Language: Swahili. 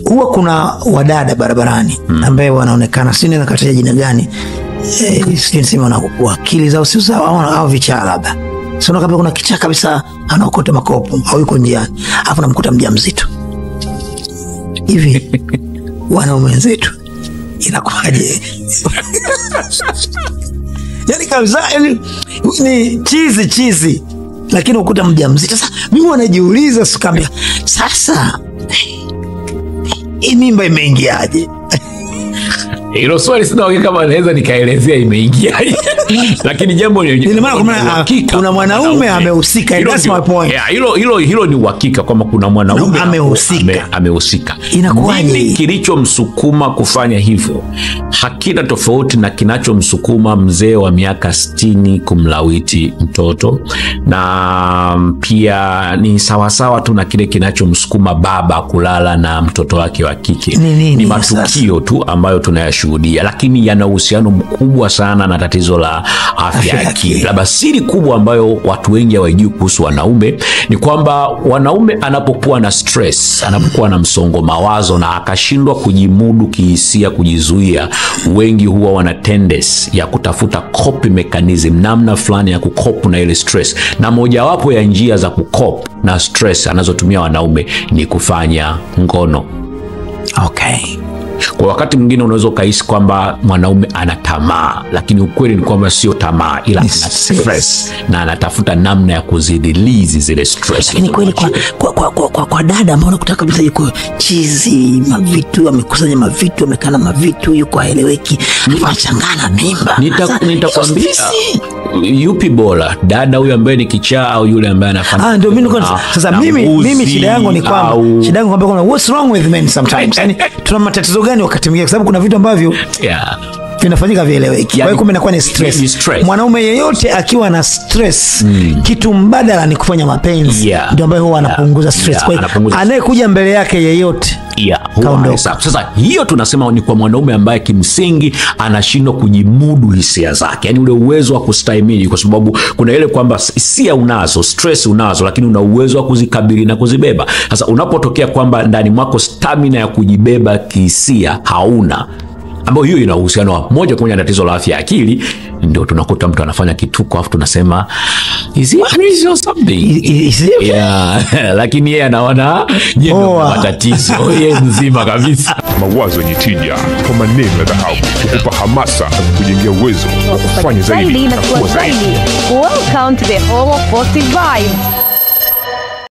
huwa kuna wadada barabarani ambaye wanaonekana sio na kataja jina gani, sio nisema na akili zao sio sawa au vichaa labda. Sio kabla kuna kichaa kabisa anaokota makopo au yuko njiani afu namkuta mjamzito. Hivi wanaume wenzetu inakuwaje? Yani kabisa ni chizi lakini ukuta mjamzito. Sasa mimi wanajiuliza sikambia sasa hii mimba imeingiaje? Hilo swali sina hakika kama naweza nikaelezea imeingiaje. Lakini jambo ni maana kuna mwanaume amehusika. That's my point. Hilo ni uhakika kwamba kuna mwanaume amehusika. Inakuwaje? Nini kilichomsukuma kufanya hivyo? Hakina tofauti na kinachomsukuma mzee wa miaka 60 kumlawiti mtoto, na pia ni sawasawa tu na kile kinachomsukuma baba kulala na mtoto wake wa kike. Ni matukio tu ambayo tunayashuhudia, lakini yana uhusiano mkubwa sana na tatizo la afya ya akili. Labda siri kubwa ambayo watu wengi hawajui kuhusu wanaume ni kwamba wanaume anapokuwa na stress, anapokuwa na msongo mawazo na akashindwa kujimudu kihisia, kujizuia, wengi huwa wana tendency ya kutafuta coping mechanism, namna fulani ya kukopu na ile stress. Na mojawapo ya njia za kukopu na stress anazotumia wanaume ni kufanya ngono. Okay. Kwa wakati mwingine unaweza ukahisi kwamba mwanaume ana tamaa, lakini ukweli ni kwamba sio tamaa, ila ana stress na anatafuta namna ya kuzidilizi zile stress. Lakini kweli kwa dada ambao unakutaka kabisa yuko chizi, mavitu amekusanya, mavitu amekana, mavitu yuko haeleweki, anachangana mimba. Nitakwambia yupi bora, dada huyu ambaye ni kichaa au yule ambaye anafanya? Ndio mimi niko sasa. Mimi shida yangu ni kwamba kuna what's wrong with men sometimes. Yani tuna matatizo gani wakati mwingine, kwa sababu kuna vitu ambavyo vinafanyika vieleweki. Kwa hiyo kumbe inakuwa ni stress. Mwanaume yeyote akiwa na stress, kitu mbadala ni kufanya mapenzi. Ndio ambayo huwa anapunguza stress. Kwa hiyo anayekuja mbele yake yeyote sasa hiyo tunasema ni kwa mwanaume ambaye kimsingi anashindwa kujimudu hisia zake, yani ule uwezo wa kustahimili, kwa sababu kuna ile kwamba hisia unazo, stress unazo, lakini una uwezo wa kuzikabili na kuzibeba. Sasa unapotokea kwamba ndani mwako stamina ya kujibeba kihisia hauna, ambayo hiyo ina uhusiano wa moja kwa moja na tatizo la afya ya akili, ndio tunakuta mtu anafanya kituko afu tunasema is it crazy or something? Lakini yeye anaona matatizo yeye nzima kabisa. Mawazo yenye tija kwa maneno ya dhahabu kukupa hamasa na kukujengea uwezo wa kufanya zaidi na kuwa zaidi. Welcome to the Hall of Positive Vibes.